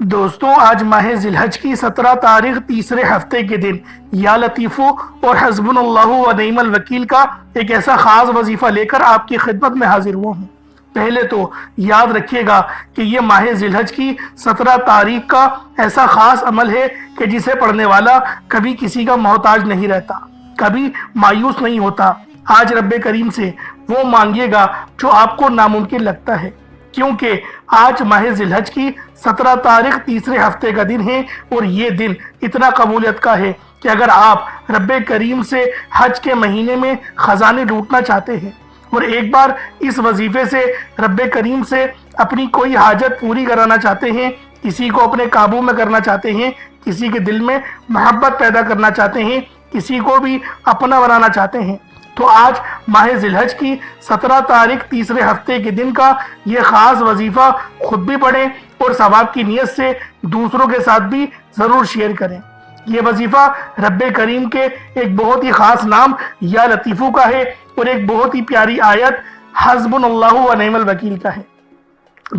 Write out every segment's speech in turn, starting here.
دوستوں، آج ماہ ذیالحج کی 17 تاریخ تیسرے ہفتے کے دن یا لطیفو اور حسبنا اللہ و نعم الوکیل کا ایک ایسا خاص وظیفہ لے کر آپ کی خدمت میں حاضر ہوا ہوں۔ پہلے تو یاد رکھیے گا کہ یہ ماہ ذیالحج کی 17 تاریخ کا ایسا خاص عمل ہے کہ جسے پڑھنے والا کبھی کسی کا محتاج نہیں رہتا، کبھی مایوس نہیں ہوتا۔ آج رب کریم سے وہ مانگیے گا جو آپ کو ناممکن لگتا ہے، کیونکہ آج ماہ ذیالحج کی 17 تاریخ تیسرے ہفتے کا دن ہے، اور یہ دن اتنا قبولیت کا ہے کہ اگر آپ رب کریم سے حج کے مہینے میں خزانے لوٹنا چاہتے ہیں اور ایک بار اس وظیفے سے رب کریم سے اپنی کوئی حاجت پوری کرانا چاہتے ہیں، کسی کو اپنے قابو میں کرنا چاہتے ہیں، کسی کے دل میں محبت پیدا کرنا چاہتے ہیں، کسی کو بھی اپنا بنانا چاہتے ہیں، تو آج ماہ ذیالحج کی 17 تاریخ تیسرے ہفتے کے دن کا یہ خاص وظیفہ خود بھی پڑھیں اور ثواب کی نیت سے دوسروں کے ساتھ بھی ضرور شیئر کریں۔ یہ وظیفہ رب کریم کے ایک بہت ہی خاص نام یا لطیفو کا ہے اور ایک بہت ہی پیاری آیت حسبنا اللہ و نعم الوکیل کا ہے۔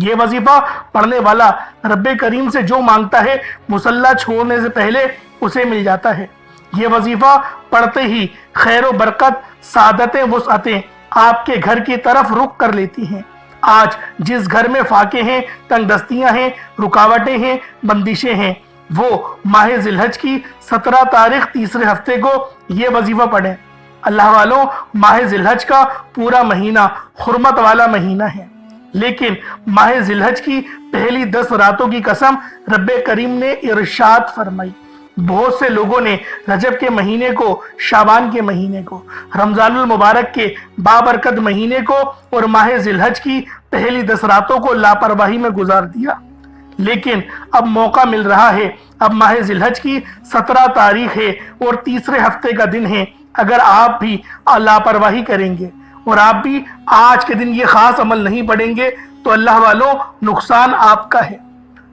یہ وظیفہ پڑھنے والا رب کریم سے جو مانگتا ہے مصلی چھوڑنے سے پہلے اسے مل جاتا ہے۔ یہ وظیفہ پڑھتے ہی خیر و برکت، سعادتیں، وسعتیں آپ کے گھر کی طرف رخ کر لیتی ہیں۔ آج جس گھر میں فاقے ہیں، تنگ دستیاں ہیں، رکاوٹیں ہیں، بندشیں ہیں، وہ ماہ ذیالحج کی 17 تاریخ تیسرے ہفتے کو یہ وظیفہ پڑھیں۔ اللہ والوں، ماہ ذیالحج کا پورا مہینہ حرمت والا مہینہ ہے، لیکن ماہ ذیالحج کی پہلی 10 راتوں کی قسم رب کریم نے ارشاد فرمائی۔ بہت سے لوگوں نے رجب کے مہینے کو، شعبان کے مہینے کو، رمضان المبارک کے بابرکت مہینے کو اور ماہ ذیالحج کی پہلی 10 راتوں کو لاپرواہی میں گزار دیا، لیکن اب موقع مل رہا ہے۔ اب ماہ ذیالحج کی 17 تاریخ ہے اور تیسرے ہفتے کا دن ہے۔ اگر آپ بھی لاپرواہی کریں گے اور آپ بھی آج کے دن یہ خاص عمل نہیں پڑھیں گے تو اللہ والوں، نقصان آپ کا ہے۔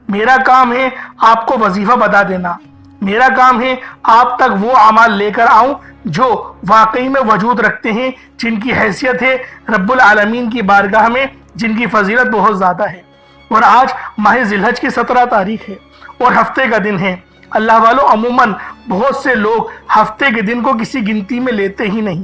میرا کام ہے آپ کو وظیفہ بتا دینا، میرا کام ہے آپ تک وہ اعمال لے کر آؤں جو واقعی میں وجود رکھتے ہیں، جن کی حیثیت ہے رب العالمین کی بارگاہ میں، جن کی فضیلت بہت زیادہ ہے۔ اور آج ماہ ذیالحج کی 17 تاریخ ہے اور ہفتے کا دن ہے۔ اللہ والوں، عموماً بہت سے لوگ ہفتے کے دن کو کسی گنتی میں لیتے ہی نہیں۔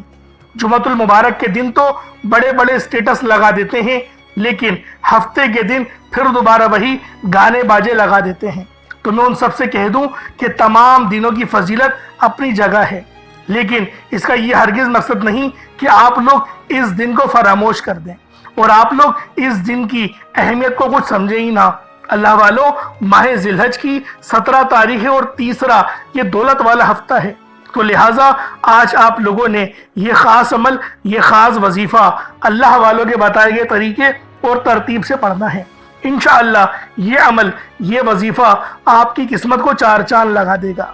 جمعۃ المبارک کے دن تو بڑے بڑے سٹیٹس لگا دیتے ہیں، لیکن ہفتے کے دن پھر دوبارہ وہی گانے باجے لگا دیتے ہیں۔ تو میں ان سب سے کہہ دوں کہ تمام دنوں کی فضیلت اپنی جگہ ہے، لیکن اس کا یہ ہرگز مقصد نہیں کہ آپ لوگ اس دن کو فراموش کر دیں اور آپ لوگ اس دن کی اہمیت کو کچھ سمجھیں ہی نہ۔ اللہ والوں، ماہ ذیالحج کی 17 تاریخ ہے اور تیسرا یہ دولت والا ہفتہ ہے، تو لہٰذا آج آپ لوگوں نے یہ خاص عمل، یہ خاص وظیفہ اللہ والوں کے بتائے گئے طریقے اور ترتیب سے پڑھنا ہے۔ انشاءاللہ یہ عمل، یہ وظیفہ آپ کی قسمت کو 4 چاند لگا دے گا۔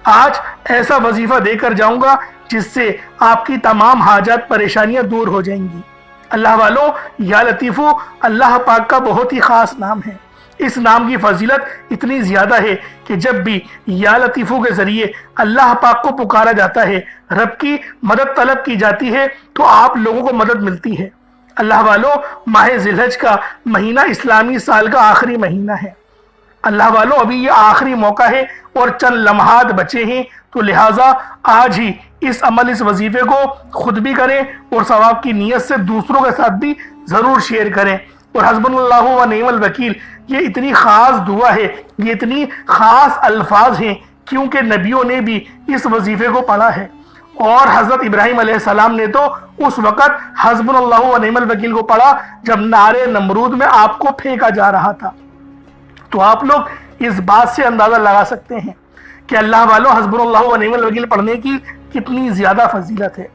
آج ایسا وظیفہ دے کر جاؤں گا جس سے آپ کی تمام حاجات، پریشانیاں دور ہو جائیں گی۔ اللہ والوں، یا لطیفو اللہ پاک کا بہت ہی خاص نام ہے۔ اس نام کی فضیلت اتنی زیادہ ہے کہ جب بھی یا لطیفو کے ذریعے اللہ پاک کو پکارا جاتا ہے، رب کی مدد طلب کی جاتی ہے، تو آپ لوگوں کو مدد ملتی ہے۔ اللہ والوں، ماہ ذیالحج کا مہینہ اسلامی سال کا آخری مہینہ ہے۔ اللہ والوں، ابھی یہ آخری موقع ہے اور چند لمحات بچے ہیں، تو لہٰذا آج ہی اس عمل، اس وظیفے کو خود بھی کریں اور ثواب کی نیت سے دوسروں کے ساتھ بھی ضرور شیئر کریں۔ اور حسبنا اللہ و نعم الوکیل یہ اتنی خاص دعا ہے، یہ اتنی خاص الفاظ ہیں کیونکہ نبیوں نے بھی اس وظیفے کو پڑھا ہے، اور حضرت ابراہیم علیہ السلام نے تو اس وقت حسبنا اللہ و نعم الوکیل کو پڑھا جب نار نمرود میں آپ کو پھینکا جا رہا تھا۔ تو آپ لوگ اس بات سے اندازہ لگا سکتے ہیں کہ اللہ والوں، حسبنا اللہ و نعم الوکیل پڑھنے کی کتنی زیادہ فضیلت ہے۔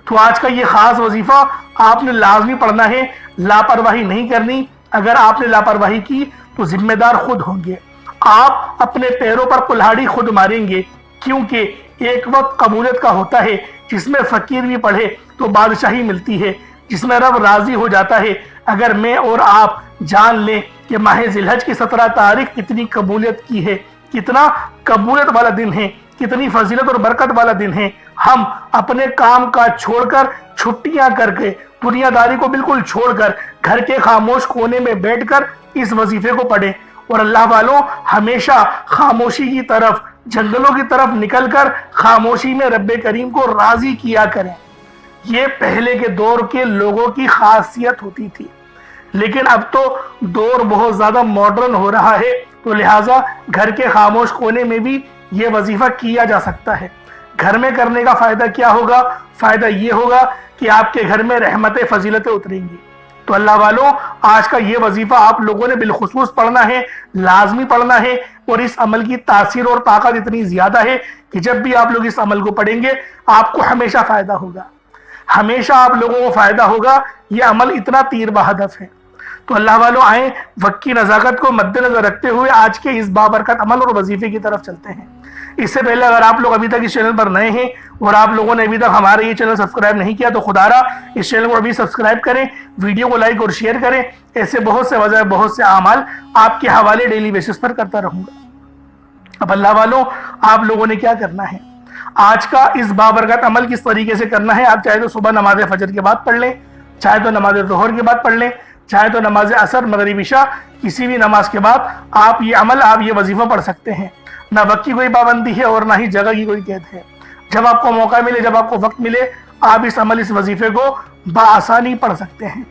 تو آج کا یہ خاص وظیفہ آپ نے لازمی پڑھنا ہے، لاپرواہی نہیں کرنی۔ اگر آپ نے لاپرواہی کی تو ذمہ دار خود ہوں گے، آپ اپنے پیروں پر کلہاڑی خود ماریں گے، کیونکہ ایک وقت قبولیت کا ہوتا ہے جس میں فقیر بھی پڑھے تو بادشاہی ملتی ہے، جس میں رب راضی ہو جاتا ہے۔ اگر میں اور آپ جان لیں کہ ماہ ذیالحج کی 17 تاریخ کتنی قبولیت کی ہے، کتنا قبولیت والا دن ہے، کتنی فضیلت اور برکت والا دن ہے، ہم اپنے کام کاج چھوڑ کر، چھٹیاں کر کے، دنیا داری کو بالکل چھوڑ کر، گھر کے خاموش کونے میں بیٹھ کر اس وظیفے کو پڑھیں اور اللہ والوں ہمیشہ خاموشی کی طرف، جنگلوں کی طرف نکل کر خاموشی میں رب کریم کو راضی کیا کریں۔ یہ پہلے کے دور کے لوگوں کی خاصیت ہوتی تھی، لیکن اب تو دور بہت زیادہ ماڈرن ہو رہا ہے، تو لہٰذا گھر کے خاموش کونے میں بھی یہ وظیفہ کیا جا سکتا ہے۔ گھر میں کرنے کا فائدہ کیا ہوگا؟ فائدہ یہ ہوگا کہ آپ کے گھر میں رحمتیں، فضیلتیں اتریں گی۔ تو اللہ والوں، آج کا یہ وظیفہ آپ لوگوں نے بالخصوص پڑھنا ہے، لازمی پڑھنا ہے، اور اس عمل کی تاثیر اور طاقت اتنی زیادہ ہے کہ جب بھی آپ لوگ اس عمل کو پڑھیں گے آپ کو ہمیشہ فائدہ ہوگا، ہمیشہ آپ لوگوں کو فائدہ ہوگا۔ یہ عمل اتنا تیر بہدف ہے۔ تو اللہ والوں، آئیں وقت کی نزاکت کو مد نظر رکھتے ہوئے آج کے اس بابرکت عمل اور وظیفے کی طرف چلتے ہیں۔ اس سے پہلے اگر آپ لوگ ابھی تک اس چینل پر نئے ہیں اور آپ لوگوں نے ابھی تک ہمارے یہ چینل سبسکرائب نہیں کیا تو خدا را اس چینل کو ابھی سبسکرائب کریں، ویڈیو کو لائک اور شیئر کریں۔ ایسے بہت سے وظائف، بہت سے اعمال آپ کے حوالے ڈیلی بیسس پر کرتا رہوں گا۔ اب اللہ والوں، آپ لوگوں نے کیا کرنا ہے؟ آج کا اس بابرکت عمل کس طریقے سے کرنا ہے؟ آپ چاہے تو صبح نماز فجر کے بعد پڑھ لیں، چاہے تو نماز ظہر کے بعد پڑھ لیں، چاہے تو نماز عصر، مغرب، عشاء، کسی بھی نماز کے بعد آپ یہ عمل، آپ یہ وظیفہ پڑھ سکتے ہیں۔ نہ وقت کی کوئی پابندی ہے اور نہ ہی جگہ کی کوئی قید ہے۔ جب آپ کو موقع ملے، جب آپ کو وقت ملے، آپ اس عمل، اس وظیفے کو بآسانی پڑھ سکتے ہیں۔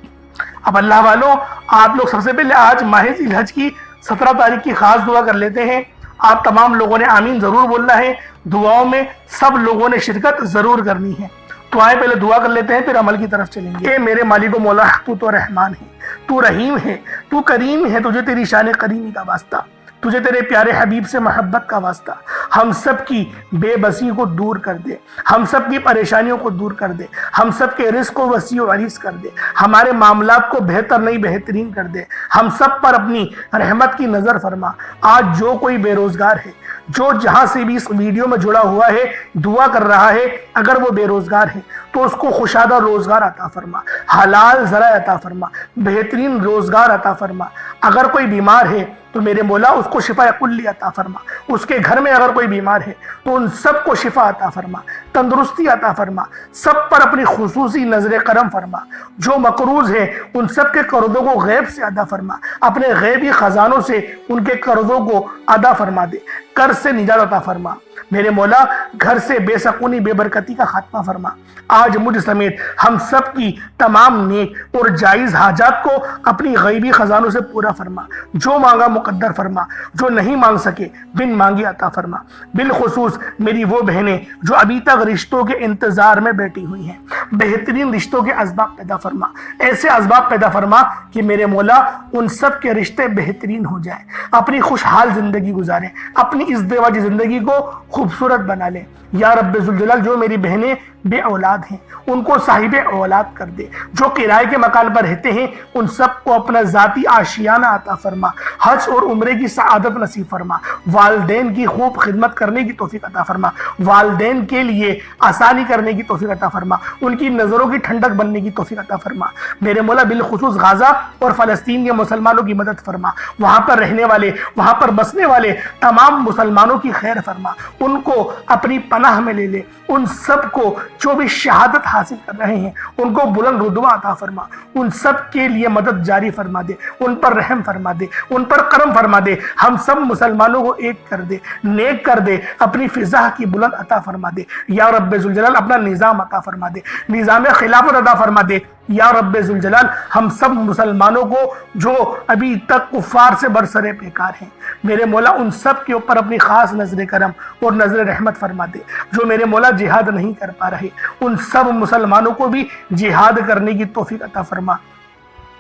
اب اللہ والوں، آپ لوگ سب سے پہلے آج ماہ ذی الحج کی 17 تاریخ کی خاص دعا کر لیتے ہیں۔ آپ تمام لوگوں نے آمین ضرور بولنا ہے، دعاؤں میں سب لوگوں نے شرکت ضرور کرنی ہے۔ تو آئیں پہلے دعا کر لیتے ہیں، پھر عمل کی طرف چلیں گے۔ اے میرے مالک و مولا، تو رحمان ہے، تو رحیم ہے، تو کریم ہے، تجھے تیری شان کریمی کا واسطہ، تجھے تیرے پیارے حبیب سے محبت کا واسطہ۔ ہم سب کی بے بسی کو دور کر دے، ہم سب کی پریشانیوں کو دور کر دے، ہم سب کے رزق کو وسیع و عریض کر دے، ہمارے معاملات کو بہتر نہیں بہترین کر دے، ہم سب پر اپنی رحمت کی نظر فرما۔ آج جو کوئی بے روزگار ہے، جو جہاں سے بھی اس ویڈیو میں جڑا ہوا ہے، دعا کر رہا ہے، اگر وہ بے روزگار ہے تو اس کو خوشادہ روزگار عطا فرما، حلال ذرائع عطا فرما، بہترین روزگار عطا فرما۔ اگر کوئی بیمار ہے تو میرے مولا اس کو شفا کلی عطا فرما۔ اس کے گھر میں اگر کوئی بیمار ہے تو ان سب کو شفا عطا فرما، تندرستی عطا فرما، سب پر اپنی خصوصی نظر کرم فرما۔ جو مقروض ہیں ان سب کے قرضوں کو غیب سے ادا فرما، اپنے غیبی خزانوں سے ان کے قرضوں کو ادا فرما دے، قرض سے نجات عطا فرما۔ میرے مولا گھر سے بے سکونی، بے برکتی کا خاتمہ فرما۔ آج مجھ سمیت ہم سب کی تمام نیک اور جائز حاجات کو اپنی غیبی خزانوں سے پورا فرما۔ جو مانگا مقدر فرما، جو نہیں مانگ سکے بن مانگی عطا فرما۔ بالخصوص میری وہ بہنیں جو ابھی تک رشتوں کے انتظار میں بیٹھی ہوئی ہیں، بہترین رشتوں کے اسباب پیدا فرما، ایسے اسباب پیدا فرما کہ میرے مولا ان سب کے رشتے بہترین ہو جائیں، اپنی خوشحال زندگی گزاریں، اپنی اس ازدواجی زندگی کو خوبصورت بنا لیں۔ یا رب ذوالجلال، جو میری بہنیں بے اولاد ہیں ان کو صاحب اولاد کر دے، جو کرائے کے مکان پر رہتے ہیں ان سب کو اپنا ذاتی آشیانہ عطا فرما، حج اور عمرے کی سعادت نصیب فرما، والدین کی خوب خدمت کرنے کی توفیق عطا فرما، والدین کے لیے آسانی کرنے کی توفیق عطا فرما، ان کی نظروں کی ٹھنڈک بننے کی توفیق عطا فرما۔ میرے مولا بالخصوص غزہ اور فلسطین کے مسلمانوں کی مدد فرما، وہاں پر رہنے والے، وہاں پر بسنے والے تمام مسلمانوں کی خیر فرما، ان کو اپنی پناہ میں لے لے، ان سب کو جو بھی شہادت حاصل کر رہے ہیں ان کو بلند رتبہ عطا فرما، ان سب کے لیے مدد جاری فرما دے، ان پر رحم فرما دے، ان پر کرم فرما دے، ہم سب مسلمانوں کو ایک کر دے، نیک کر دے، اپنی فضا کی بلند عطا فرما دے۔ یا رب ذوالجلال اپنا نظام عطا فرما دے، نظام خلافت عطا فرما دے۔ یا رب ذوالجلال ہم سب مسلمانوں کو جو ابھی تک کفار سے برسرے پیکار ہیں، میرے مولا ان سب کے اوپر اپنی خاص نظر کرم اور نظر رحمت فرما دے۔ جو میرے مولا جہاد نہیں کر پا رہے ان سب مسلمانوں کو بھی جہاد کرنے کی توفیق عطا فرما،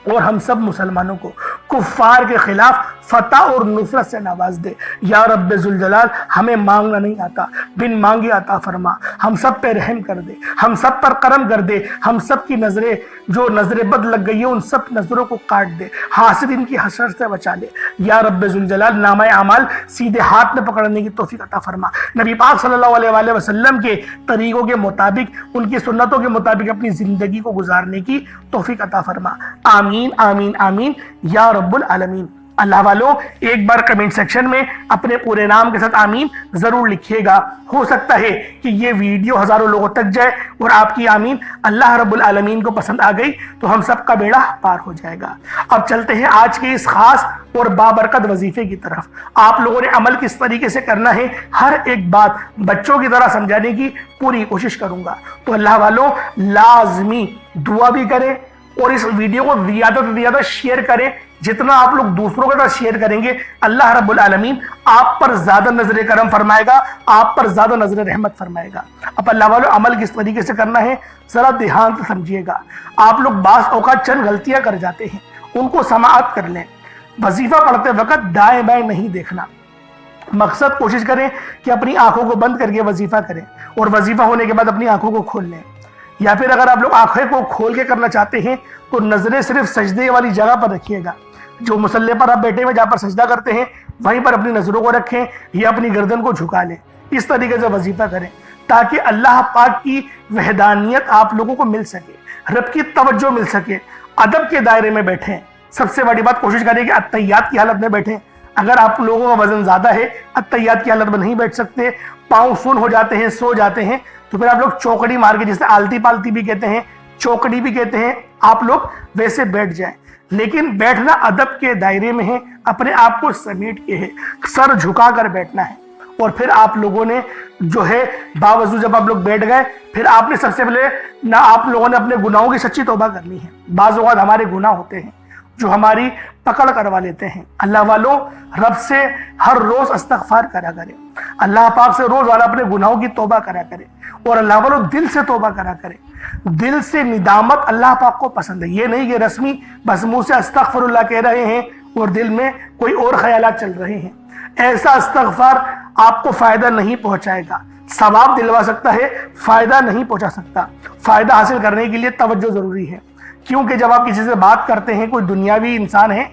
اور ہم سب مسلمانوں کو کفار کے خلاف فتح اور نصرت سے نواز دے۔ یا رب ذوالجلال ہمیں مانگنا نہیں آتا، بن مانگے عطا فرما، ہم سب پہ رحم کر دے، ہم سب پر کرم کر دے، ہم سب کی نظریں جو نظر بد لگ گئی ہے ان سب نظروں کو کاٹ دے، حاسدین کی حسرت سے بچا لے۔ یا رب ذوالجلال نامہ اعمال سیدھے ہاتھ میں پکڑنے کی توفیق عطا فرما، نبی پاک صلی اللہ علیہ وآلہ وسلم کے طریقوں کے مطابق، ان کی سنتوں کے مطابق اپنی زندگی کو گزارنے کی توفیق عطا فرما۔ آمین آمین آمین یا رب العالمین۔ اللہ والوں ایک بار کمنٹ سیکشن میں اپنے پورے نام کے ساتھ آمین ضرور لکھیے گا. ہو سکتا ہے کہ یہ ویڈیو ہزاروں لوگوں تک جائے اور آپ کی آمین اللہ رب العالمین کو پسند آ گئی تو ہم سب کا بیڑا پار ہو جائے گا. اب چلتے ہیں آج کے اس خاص اور بابرکت وظیفے کی طرف. آپ لوگوں نے عمل کس طریقے سے کرنا ہے ہر ایک بات بچوں کی طرح سمجھانے کی پوری کوشش کروں گا. تو اللہ والوں لازمی دعا بھی کریں اور اس ویڈیو کو زیادہ سے زیادہ شیئر کریں. جتنا آپ لوگ دوسروں کے ساتھ شیئر کریں گے اللہ رب العالمین آپ پر زیادہ نظر کرم فرمائے گا, آپ پر زیادہ نظر رحمت فرمائے گا. اب اللہ والوں عمل کس طریقے سے کرنا ہے ذرا دھیان سے سمجھیے گا. آپ لوگ بعض اوقات چند غلطیاں کر جاتے ہیں, ان کو سماعت کر لیں. وظیفہ پڑھتے وقت دائیں بائیں نہیں دیکھنا. مقصد کوشش کریں کہ اپنی آنکھوں کو بند کر کے وظیفہ کریں اور وظیفہ ہونے کے بعد اپنی آنکھوں کو کھول لیں. یا پھر اگر آپ لوگ آنکھیں کو کھول کے کرنا چاہتے ہیں تو نظریں صرف سجدے والی جگہ پر رکھیے گا. جو مصلی پر آپ بیٹھے ہوئے جہاں پر سجدہ کرتے ہیں وہیں پر اپنی نظروں کو رکھیں یا اپنی گردن کو جھکا لیں. اس طریقے سے وظیفہ کریں تاکہ اللہ پاک کی وحدانیت آپ لوگوں کو مل سکے, رب کی توجہ مل سکے. ادب کے دائرے میں بیٹھیں. سب سے بڑی بات کوشش کریں کہ اتحیات کی حالت میں بیٹھیں. اگر آپ لوگوں کا وزن زیادہ ہے اتحیات کی حالت میں نہیں بیٹھ سکتے, پاؤں سن ہو جاتے ہیں, سو جاتے ہیں, تو پھر آپ لوگ چوکڑی مار کے, جسے آلتی پالتی بھی کہتے ہیں, چوکڑی بھی کہتے ہیں, آپ لوگ ویسے بیٹھ جائیں. لیکن بیٹھنا ادب کے دائرے میں ہے, اپنے آپ کو سمیٹ کے ہے, سر جھکا کر بیٹھنا ہے. اور پھر آپ لوگوں نے جو ہے باوضو جب آپ لوگ بیٹھ گئے پھر آپ نے سب سے پہلے نہ آپ لوگوں نے اپنے گناہوں کی سچی توبہ کرنی ہے. بعض اوقات ہمارے گناہ ہوتے ہیں جو ہماری پکڑ کروا لیتے ہیں. اللہ والوں رب سے ہر روز استغفار کرا کرے, اللہ پاک سے روز والا اپنے گناہوں کی توبہ کرا کرے, اور اللہ والوں دل سے توبہ کرا کرے. دل سے ندامت اللہ پاک کو پسند ہے. یہ نہیں کہ رسمی بس منہ سے استغفر اللہ کہہ رہے ہیں اور دل میں کوئی اور خیالات چل رہے ہیں. ایسا استغفار آپ کو فائدہ نہیں پہنچائے گا. ثواب دلوا سکتا ہے, فائدہ نہیں پہنچا سکتا. فائدہ حاصل کرنے کے لیے توجہ ضروری ہے, کیونکہ جب آپ کسی سے بات کرتے ہیں, کوئی دنیاوی انسان ہے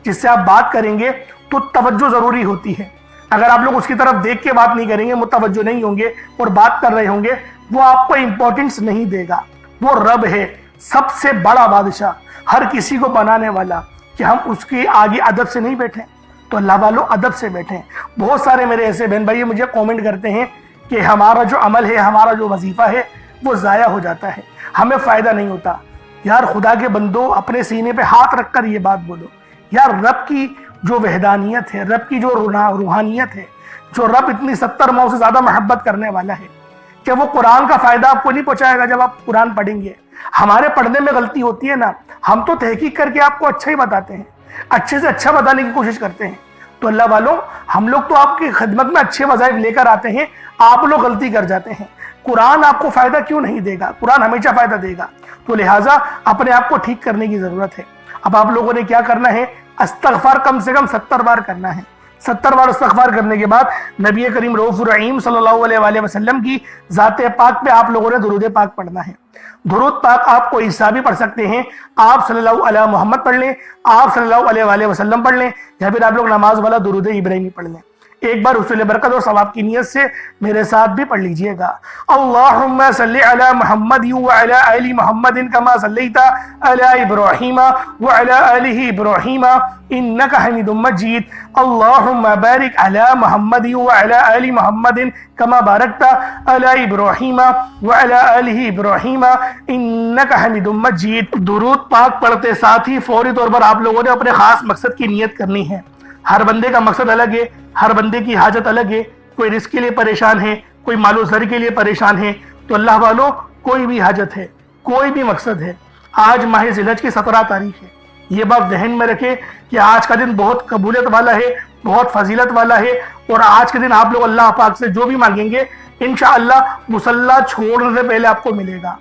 جس سے آپ بات کریں گے تو توجہ ضروری ہوتی ہے. اگر آپ لوگ اس کی طرف دیکھ کے بات نہیں کریں گے, متوجہ نہیں ہوں گے اور بات کر رہے ہوں گے, وہ آپ کو امپورٹنس نہیں دے گا. وہ رب ہے, سب سے بڑا بادشاہ, ہر کسی کو بنانے والا, کہ ہم اس کے آگے ادب سے نہیں بیٹھیں. تو اللہ والوں ادب سے بیٹھیں. بہت سارے میرے ایسے بہن بھائی مجھے کومنٹ کرتے ہیں کہ ہمارا جو عمل ہے, ہمارا جو وظیفہ ہے وہ ضائع ہو جاتا ہے, ہمیں فائدہ نہیں ہوتا. یار خدا کے بندو, اپنے سینے پہ ہاتھ رکھ کر یہ بات بولو. یار رب کی جو وحدانیت ہے, رب کی جو روحانیت ہے, جو رب اتنی 70 ماؤں سے زیادہ محبت کرنے والا ہے, کہ وہ قرآن کا فائدہ آپ کو نہیں پہنچائے گا جب آپ قرآن پڑھیں گے. ہمارے پڑھنے میں غلطی ہوتی ہے نا, ہم تو تحقیق کر کے آپ کو اچھا ہی بتاتے ہیں, اچھے سے اچھا بتانے کی کوشش کرتے ہیں. تو اللہ والوں ہم لوگ تو آپ کی خدمت میں اچھے وظائف لے کر آتے ہیں, آپ لوگ غلطی کر جاتے ہیں. قرآن آپ کو فائدہ کیوں نہیں دے گا؟ قرآن ہمیشہ فائدہ دے گا. تو لہٰذا اپنے آپ کو ٹھیک کرنے کی ضرورت ہے. اب آپ لوگوں نے کیا کرنا ہے, استغفار کم سے کم 70 بار کرنا ہے. 70 بار استغفار کرنے کے بعد نبی کریم رؤوف الرحیم صلی اللہ علیہ وآلہ وسلم کی ذات پاک پہ آپ لوگوں نے درود پاک پڑھنا ہے. درود پاک آپ کو عیسیٰ بھی پڑھ سکتے ہیں, آپ صلی اللہ علیہ محمد پڑھ لیں, آپ صلی اللہ علیہ وآلہ وسلم پڑھ لیں, یا پھر آپ لوگ نماز والا درود ابراہیمی پڑھ لیں. ایک بار حصول برکت اور ثواب کی نیت سے میرے ساتھ بھی پڑھ لیجئے گا. اللہم صلی علی محمد وعلی آل محمد کما صلیت علی ابراہیم وعلی آل ابراہیم انک حمید مجید. اللہم بارک علی محمد وعلی آل محمد کما بارکت علی ابراہیم وعلی آل ابراہیم انک حمید مجید. درود پاک پڑھتے ساتھ ہی فوری طور پر آپ لوگوں نے اپنے خاص مقصد کی نیت کرنی ہے. ہر بندے کا مقصد الگ ہے, ہر بندے کی حاجت الگ ہے. کوئی رزق کے لیے پریشان ہے, کوئی مال و زر کے لیے پریشان ہے. تو اللہ والوں کوئی بھی حاجت ہے, کوئی بھی مقصد ہے, آج ماہ ذی الحج کی 17 تاریخ ہے. یہ بات ذہن میں رکھیں کہ آج کا دن بہت قبولیت والا ہے, بہت فضیلت والا ہے, اور آج کے دن آپ لوگ اللہ پاک سے جو بھی مانگیں گے انشاءاللہ مصلی چھوڑنے سے پہلے آپ کو ملے گا.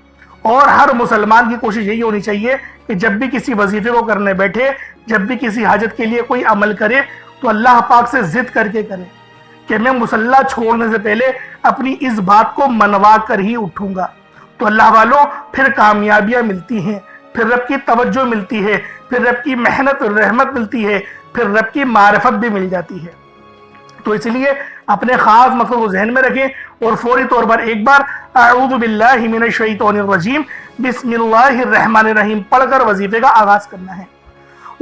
اور ہر مسلمان کی کوشش یہی ہونی چاہیے کہ جب بھی کسی وظیفے کو کرنے بیٹھے, جب بھی کسی حاجت کے لیے کوئی عمل کرے تو اللہ پاک سے ضد کر کے کرے کہ میں مصلی چھوڑنے سے پہلے اپنی اس بات کو منوا کر ہی اٹھوں گا. تو اللہ والوں پھر کامیابیاں ملتی ہیں, پھر رب کی توجہ ملتی ہے, پھر رب کی محنت اور رحمت ملتی ہے, پھر رب کی معرفت بھی مل جاتی ہے. تو اس لیے اپنے خاص مقصد کو ذہن میں رکھیں اور فوری طور پر ایک بار اعوذ باللہ من الشیطان الرجیم بسم اللہ الرحمن الرحیم پڑھ کر وظیفے کا آغاز کرنا ہے.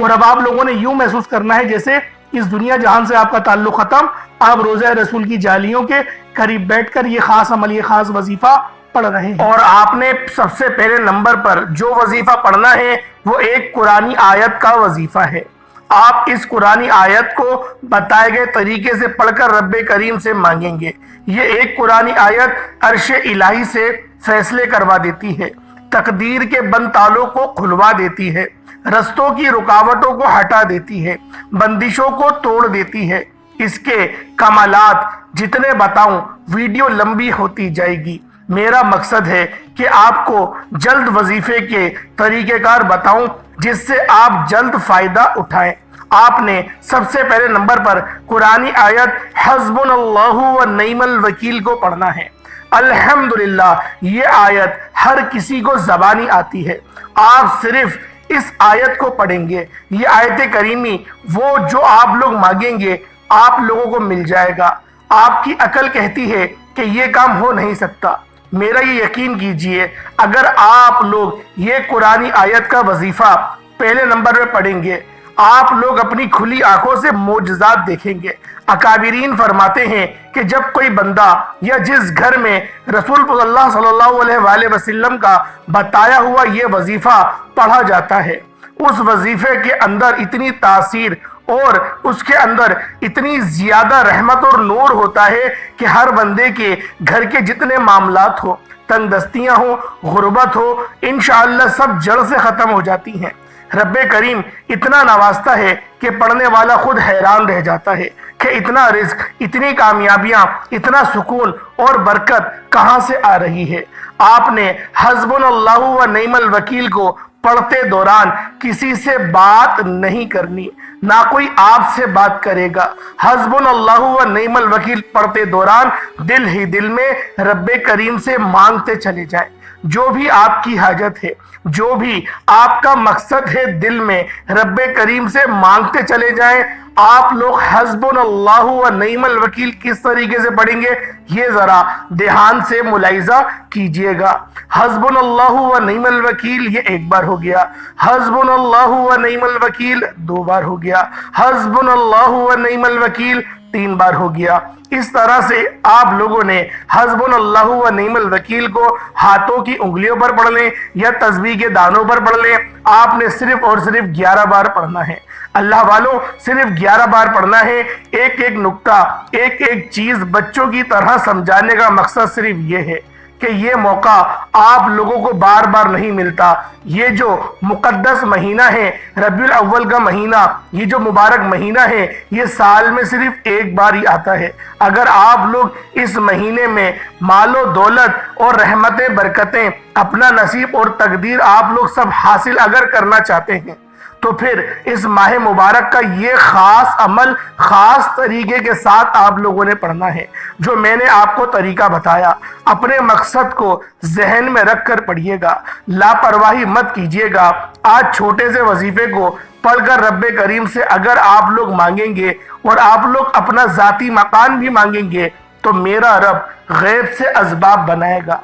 اور اب آپ لوگوں نے یوں محسوس کرنا ہے جیسے اس دنیا جہان سے آپ کا تعلق ختم، آپ روضہ رسول کی جالیوں کے قریب بیٹھ کر یہ خاص عمل، یہ خاص وظیفہ پڑھ رہے ہیں۔ اور آپ نے سب سے پہلے نمبر پر جو وظیفہ پڑھنا ہے وہ ایک قرآنی آیت کا وظیفہ ہے۔ آپ اس قرآنی آیت کو بتائے گئے طریقے سے پڑھ کر رب کریم سے مانگیں گے۔ یہ ایک قرآنی آیت عرش الہی سے فیصلے کروا دیتی ہے، تقدیر کے بند تالوں کو کھلوا دیتی ہے، رستوں کی رکاوٹوں کو ہٹا دیتی ہے، بندشوں کو توڑ دیتی ہے۔ اس کے کمالات جتنے بتاؤں ویڈیو لمبی ہوتی جائے گی۔ میرا مقصد ہے کہ آپ کو جلد وظیفے کے طریقہ کار بتاؤں جس سے آپ جلد فائدہ اٹھائیں۔ آپ نے سب سے پہلے نمبر پر قرآنی آیت حسبنا اللہ و نعم الوکیل کو پڑھنا ہے۔ الحمدللہ یہ آیت ہر کسی کو زبانی آتی ہے، آپ صرف اس آیت کو پڑھیں گے، یہ آیت کریمی وہ جو آپ لوگ مانگیں گے آپ لوگوں کو مل جائے گا۔ آپ کی عقل کہتی ہے کہ یہ کام ہو نہیں سکتا، میرا یہ یقین کیجئے اگر آپ لوگ یہ قرآنی آیت کا وظیفہ پہلے نمبر پہ پڑھیں گے آپ لوگ اپنی کھلی آنکھوں سے معجزات دیکھیں گے۔ اکابرین فرماتے ہیں کہ جب کوئی بندہ یا جس گھر میں رسول اللہ صلی اللہ علیہ وآلہ وسلم کا بتایا ہوا یہ وظیفہ پڑھا جاتا ہے، اس وظیفے کے اندر اتنی تاثیر اور اس کے اندر اتنی زیادہ رحمت اور نور ہوتا ہے کہ ہر بندے کے گھر کے جتنے معاملات ہو، تنگ دستیاں ہو، غربت ہو، انشاءاللہ سب جڑ سے ختم ہو جاتی ہیں۔ رب کریم اتنا نوازتا ہے کہ پڑھنے والا خود حیران رہ جاتا ہے کہ اتنا رزق، اتنی کامیابیاں، اتنا سکون اور برکت کہاں سے آ رہی ہے۔ آپ نے حسبنا اللہ و نعم الوکیل کو پڑھتے دوران کسی سے بات نہیں کرنی، نہ کوئی آپ سے بات کرے گا۔ حسبنا اللہ و نعم الوکیل پڑھتے دوران دل ہی دل میں رب کریم سے مانگتے چلے جائیں۔ جو بھی آپ کی حاجت ہے، جو بھی آپ کا مقصد ہے دل میں رب کریم سے مانگتے چلے جائیں۔ آپ لوگ حسبنا اللہ و نعم الوکیل کس طریقے سے پڑھیں گے یہ ذرا دھیان سے ملاحظہ کیجئے گا۔ حسبنا اللہ و نعم الوکیل یہ ایک بار ہو گیا، حسبنا اللہ و نعم الوکیل دو بار ہو گیا، حسبنا اللہ و نعم الوکیل تین بار ہو گیا۔ اس طرح سے آپ لوگوں نے حسبنا اللہ و نعم الوکیل کو ہاتھوں کی انگلیوں پر پڑھ لیں یا تسبیح کے دانوں پر پڑھ لیں، آپ نے صرف اور صرف 11 بار پڑھنا ہے۔ اللہ والوں صرف 11 بار پڑھنا ہے۔ ایک ایک نقطہ، ایک ایک چیز بچوں کی طرح سمجھانے کا مقصد صرف یہ ہے کہ یہ موقع آپ لوگوں کو بار بار نہیں ملتا۔ یہ جو مقدس مہینہ ہے ربیع الاول کا مہینہ، یہ جو مبارک مہینہ ہے یہ سال میں صرف ایک بار ہی آتا ہے۔ اگر آپ لوگ اس مہینے میں مال و دولت اور رحمتیں برکتیں اپنا نصیب اور تقدیر آپ لوگ سب حاصل اگر کرنا چاہتے ہیں تو پھر اس ماہ مبارک کا یہ خاص عمل خاص طریقے کے ساتھ آپ لوگوں نے پڑھنا ہے۔ جو میں نے آپ کو طریقہ بتایا اپنے مقصد کو ذہن میں رکھ کر پڑھیے گا، لاپرواہی مت کیجیے گا۔ آج چھوٹے سے وظیفے کو پڑھ کر رب کریم سے اگر آپ لوگ مانگیں گے اور آپ لوگ اپنا ذاتی مکان بھی مانگیں گے تو میرا رب غیب سے اسباب بنائے گا۔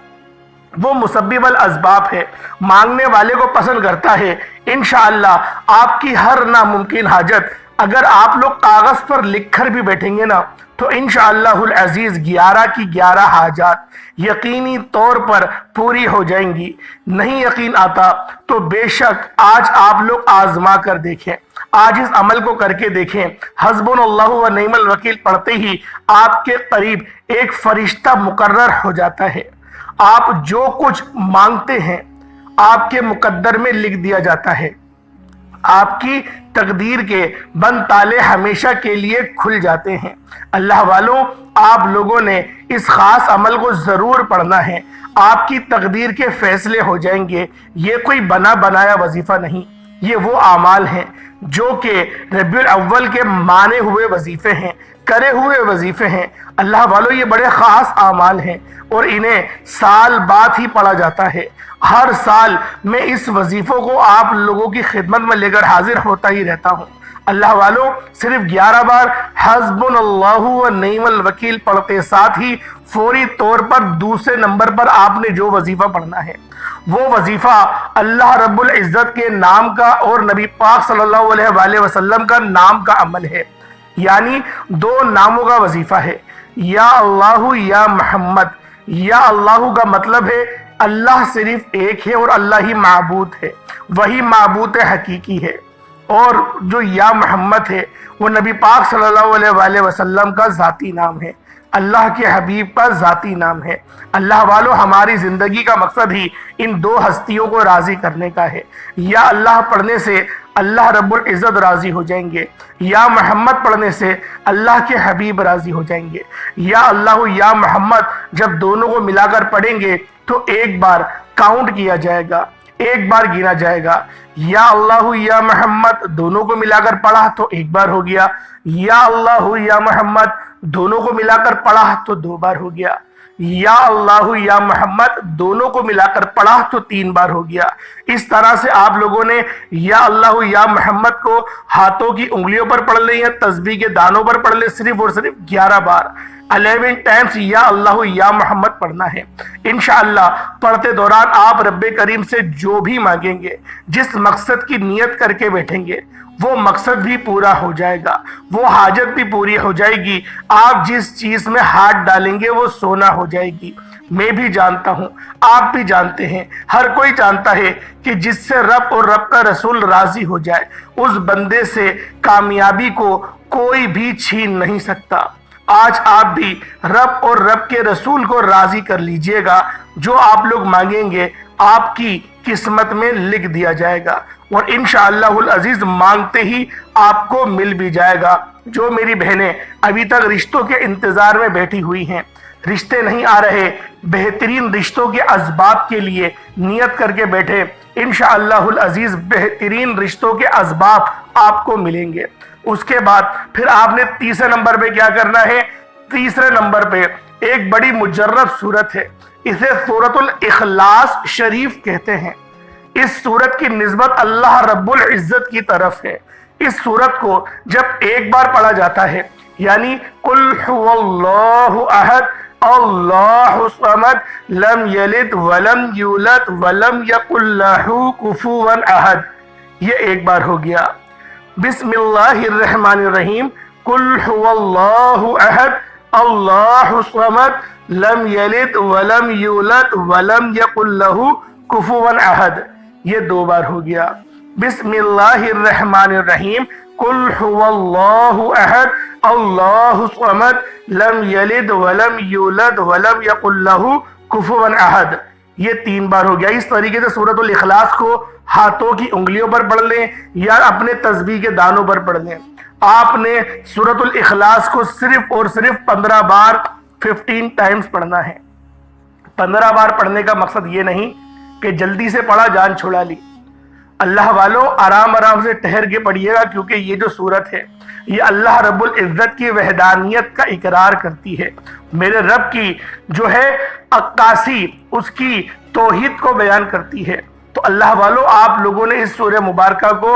وہ مسبب الاسباب ہے، مانگنے والے کو پسند کرتا ہے۔ انشاءاللہ آپ کی ہر ناممکن حاجت اگر آپ لوگ کاغذ پر لکھ کر بھی بیٹھیں گے نا تو انشاءاللہ العزیز 11 کی 11 حاجات یقینی طور پر پوری ہو جائیں گی۔ نہیں یقین آتا تو بے شک آج آپ لوگ آزما کر دیکھیں، آج اس عمل کو کر کے دیکھیں۔ حسبنا اللہ و نعم الوکیل پڑھتے ہی آپ کے قریب ایک فرشتہ مقرر ہو جاتا ہے۔ آپ جو کچھ مانگتے ہیں آپ کے مقدر میں لکھ دیا جاتا ہے، آپ کی تقدیر کے بند تالے ہمیشہ کے لیے کھل جاتے ہیں۔ اللہ والوں آپ لوگوں نے اس خاص عمل کو ضرور پڑھنا ہے، آپ کی تقدیر کے فیصلے ہو جائیں گے۔ یہ کوئی بنا بنایا وظیفہ نہیں، یہ وہ اعمال ہیں جو کہ ربیع الاول کے مانے ہوئے وظیفے ہیں، کرے ہوئے وظیفے ہیں۔ اللہ والوں یہ بڑے خاص اعمال ہیں اور انہیں سال بعد ہی پڑھا جاتا ہے۔ ہر سال میں اس وظیفوں کو آپ لوگوں کی خدمت میں لے کر حاضر ہوتا ہی رہتا ہوں۔ اللہ والوں صرف 11 بار حسبنا اللہ و نعم الوکیل پڑھتے ساتھ ہی فوری طور پر دوسرے نمبر پر آپ نے جو وظیفہ پڑھنا ہے وہ وظیفہ اللہ رب العزت کے نام کا اور نبی پاک صلی اللہ علیہ وآلہ وسلم کا نام کا عمل ہے، یعنی 2 ناموں کا وظیفہ ہے، یا اللہ یا محمد۔ یا اللہ کا مطلب ہے اللہ صرف ایک ہے اور اللہ ہی معبود ہے، وہی معبود حقیقی ہے، اور جو یا محمد ہے وہ نبی پاک صلی اللہ علیہ وآلہ وسلم کا ذاتی نام ہے، اللہ کے حبیب کا ذاتی نام ہے۔ اللہ والو ہماری زندگی کا مقصد ہی ان 2 ہستیوں کو راضی کرنے کا ہے۔ یا اللہ پڑھنے سے اللہ رب العزت راضی ہو جائیں گے، یا محمد پڑھنے سے اللہ کے حبیب راضی ہو جائیں گے۔ یا اللہ یا محمد جب دونوں کو ملا کر پڑھیں گے تو ایک بار کاؤنٹ کیا جائے گا، ایک بار گنا جائے گا۔ یا اللہ یا محمد دونوں کو ملا کر پڑھا تو 1 بار ہو گیا، یا اللہ یا محمد دونوں کو ملا کر پڑھا تو 2 بار ہو گیا، یا اللہ یا محمد دونوں کو ملا کر پڑھا تو 3 بار ہو گیا۔ اس طرح سے آپ لوگوں نے یا اللہ یا محمد کو ہاتھوں کی انگلیوں پر پڑھ لیں یا تسبیح کے دانوں پر پڑھ لیں، صرف اور صرف 11 بار 11 ٹائمز یا اللہ یا محمد پڑھنا ہے۔ انشاءاللہ پڑھتے دوران آپ رب کریم سے جو بھی مانگیں گے، جس مقصد کی نیت کر کے بیٹھیں گے، وہ مقصد بھی پورا ہو جائے گا، وہ حاجت بھی پوری ہو جائے گی۔ آپ جس چیز میں ہاتھ ڈالیں گے وہ سونا ہو جائے گی۔ میں بھی جانتا ہوں، آپ بھی جانتے ہیں، ہر کوئی جانتا ہے کہ جس سے رب اور رب کا رسول راضی ہو جائے، اس بندے سے کامیابی کو کوئی بھی چھین نہیں سکتا۔ آج آپ بھی رب اور رب کے رسول کو راضی کر لیجئے گا، جو آپ لوگ مانگیں گے آپ کی قسمت میں لکھ دیا جائے گا، اور انشاءاللہ العزیز مانگتے ہی آپ کو مل بھی جائے گا۔ جو میری بہنیں ابھی تک رشتوں کے انتظار میں بیٹھی ہوئی ہیں، رشتے نہیں آ رہے، بہترین رشتوں کے اسباب کے لیے نیت کر کے بیٹھے، انشاءاللہ العزیز بہترین رشتوں کے اسباب آپ کو ملیں گے۔ اس کے بعد پھر آپ نے تیسرے نمبر پہ کیا کرنا ہے؟ تیسرے نمبر پہ ایک بڑی مجرب صورت ہے، اسے سورۃ الاخلاص شریف کہتے ہیں۔ اس سورت کی نسبت اللہ رب العزت کی طرف ہے۔ اس سورت کو جب ایک بار پڑھا جاتا ہے، یعنی قل هو اللہ احد اللہ الصمد لم یلد ولم یولد ولم یکن لہ کفوا احد، یہ ایک بار ہو گیا۔ بسم اللہ الرحمن الرحیم قل هو اللہ احد اللہ الصمد لم یلد ولم یولد ولم یکن لہ کفوا احد، یہ 2 بار ہو گیا۔ بسم اللہ الرحمن الرحیم قل هو اللہ احد اللہ الصمد لم یلد ولم یولد ولم یکن لہ کفوا احد، یہ 3 بار ہو گیا۔ اس طریقے سے سورۃ الاخلاص کو ہاتھوں کی انگلیوں پر پڑھ لیں یا اپنے تسبیح کے دانوں پر پڑھ لیں۔ آپ نے سورۃ الاخلاص کو صرف اور صرف 15 بار 15 ٹائمز پڑھنا ہے۔ 15 بار پڑھنے کا مقصد یہ نہیں کہ جلدی سے پڑھا جان چھڑا لی۔ اللہ والوں آرام آرام سے ٹھہر کے پڑھیے گا، کیونکہ یہ جو سورت ہے یہ اللہ رب العزت کی وحدانیت کا اقرار کرتی ہے، میرے رب کی جو ہے عکاسی، اس کی توحید کو بیان کرتی ہے۔ تو اللہ والوں آپ لوگوں نے اس سورہ مبارکہ کو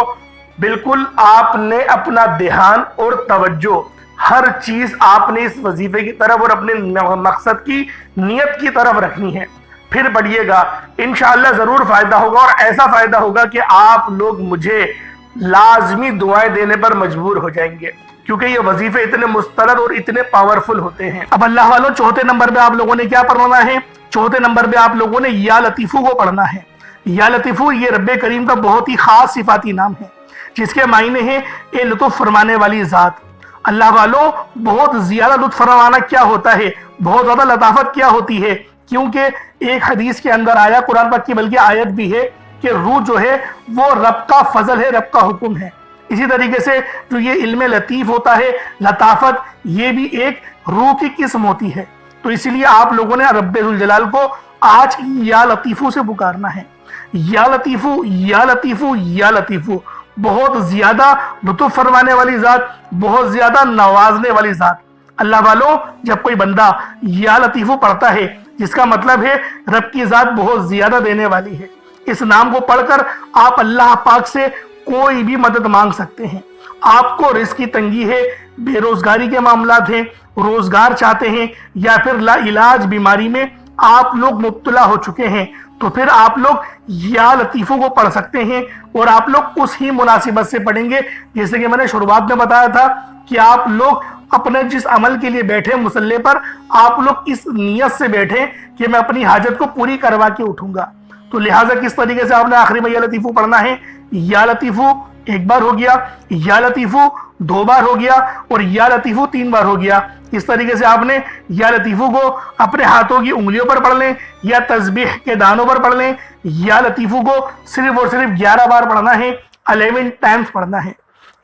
بالکل آپ نے اپنا دھیان اور توجہ ہر چیز آپ نے اس وظیفے کی طرف اور اپنے مقصد کی نیت کی طرف رکھنی ہے۔ پھر پڑھیے گا، انشاءاللہ ضرور فائدہ ہوگا، اور ایسا فائدہ ہوگا کہ آپ لوگ مجھے لازمی دعائیں دینے پر مجبور ہو جائیں گے، کیونکہ یہ وظیفے اتنے مستند اور اتنے پاورفل ہوتے ہیں۔ اب اللہ والوں چوتھے نمبر پہ آپ لوگوں نے کیا پڑھنا ہے؟ چوتھے نمبر پہ آپ لوگوں نے یا لطیفو کو پڑھنا ہے۔ یا لطیفو یہ رب کریم کا بہت ہی خاص صفاتی نام ہے، جس کے معنی ہے اے لطف فرمانے والی ذات۔ اللہ والوں بہت زیادہ لطف فرمانا کیا ہوتا ہے، بہت زیادہ لطافت کیا ہوتی ہے، کیونکہ ایک حدیث کے اندر آیا، قرآن پاک کی بلکہ آیت بھی ہے کہ روح جو ہے وہ رب کا فضل ہے، رب کا حکم ہے۔ اسی طریقے سے جو یہ علم لطیف ہوتا ہے، لطافت، یہ بھی ایک روح کی قسم ہوتی ہے۔ تو اسی لیے آپ لوگوں نے رب ذوالجلال کو آج یا لطیفو سے پکارنا ہے۔ یا لطیفو یا لطیفو یا لطیفو، بہت زیادہ لطف فرمانے والی ذات، بہت زیادہ نوازنے والی ذات۔ اللہ والوں جب کوئی بندہ یا لطیفو پڑھتا ہے، جس کا مطلب ہے رب کی ذات بہت زیادہ دینے والی ہے۔ اس نام کو پڑھ کر آپ اللہ پاک سے کوئی بھی مدد مانگ سکتے ہیں، آپ کو رزق کی تنگی ہے، بے روزگاری کے معاملات ہیں، روزگار چاہتے ہیں، یا پھر لا علاج بیماری میں آپ لوگ مبتلا ہو چکے ہیں، تو پھر آپ لوگ یا لطیفوں کو پڑھ سکتے ہیں، اور آپ لوگ اس ہی مناسبت سے پڑھیں گے جیسے کہ میں نے شروعات میں بتایا تھا کہ آپ لوگ اپنے جس عمل کے لیے بیٹھے مصلی پر، آپ لوگ اس نیت سے بیٹھے کہ میں اپنی حاجت کو پوری کروا کے اٹھوں گا۔ تو لہٰذا کس طریقے سے آپ نے آخری میں یا لطیفو پڑھنا ہے؟ یا لطیفو ایک بار ہو گیا، یا لطیفو دو بار ہو گیا، اور یا لطیفو تین بار ہو گیا۔ اس طریقے سے آپ نے یا لطیفو کو اپنے ہاتھوں کی انگلیوں پر پڑھ لیں، یا تسبیح کے دانوں پر پڑھ لیں۔ یا لطیفو کو صرف اور صرف 11 بار پڑھنا ہے، 11 ٹائمز پڑھنا ہے۔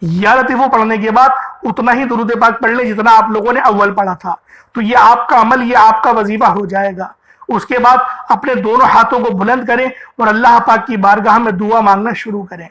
یا لطیفو پڑھنے کے بعد اتنا ہی درود پاک پڑھ لیں جتنا آپ لوگوں نے اول پڑھا تھا۔ تو یہ آپ کا عمل، یہ آپ کا وظیفہ ہو جائے گا۔ اس کے بعد اپنے دونوں ہاتھوں کو بلند کریں اور اللہ پاک کی بارگاہ میں دعا مانگنا شروع کریں۔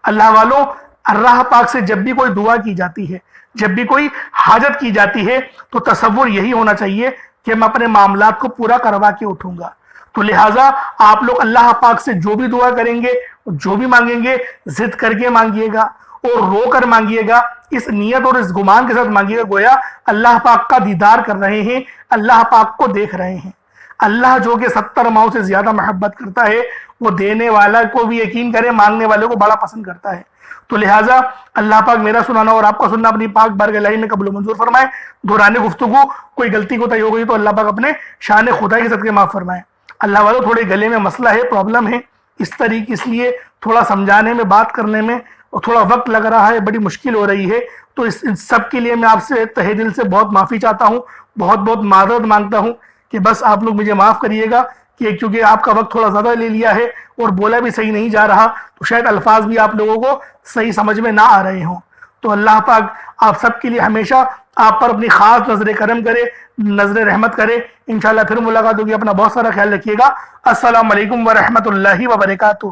اللہ والوں، اللہ پاک سے جب بھی کوئی دعا کی جاتی ہے، جب بھی کوئی حاجت کی جاتی ہے، تو تصور یہی ہونا چاہیے کہ میں اپنے معاملات کو پورا کروا کے اٹھوں گا۔ تو لہٰذا آپ لوگ اللہ پاک سے جو بھی دعا کریں گے، جو بھی مانگیں گے، ضد کر کے مانگیے گا اور رو کر مانگیے گا، اس نیت اور اس گمان کے ساتھ مانگیے گا گویا اللہ پاک کا دیدار کر رہے ہیں، اللہ پاک کو دیکھ رہے ہیں۔ اللہ جو کہ 70 ماؤں سے زیادہ محبت کرتا ہے، وہ دینے والا کو بھی یقین کرے، مانگنے والے کو بڑا پسند کرتا ہے۔ تو لہٰذا اللہ پاک میرا سنانا اور آپ کا سننا اپنی پاک بارگاہ الہی میں قبول و منظور فرمائے۔ دوران گفتگو کوئی غلطی کوتاہی ہو گئی تو اللہ پاک اپنے شان خدا کے صدقے معاف فرمائے۔ اللہ والوں، تھوڑے گلے میں مسئلہ ہے، پرابلم ہے، اس لیے تھوڑا سمجھانے میں، بات کرنے میں اور تھوڑا وقت لگ رہا ہے، بڑی مشکل ہو رہی ہے۔ تو ان سب کے لیے میں آپ سے تہہ دل سے بہت معافی چاہتا ہوں، بہت بہت معذرت مانگتا ہوں کہ بس آپ لوگ مجھے معاف کریے گا کہ کیونکہ آپ کا وقت تھوڑا زیادہ لے لیا ہے اور بولا بھی صحیح نہیں جا رہا، تو شاید الفاظ بھی آپ لوگوں کو صحیح سمجھ میں نہ آ رہے ہوں۔ تو اللہ پاک آپ سب کے لیے ہمیشہ آپ پر اپنی خاص نظر کرم کرے، نظر رحمت کرے۔ انشاءاللہ پھر ملاقات ہوگی، اپنا بہت سارا خیال رکھیے گا۔ السلام علیکم ورحمۃ اللہ وبرکاتہ۔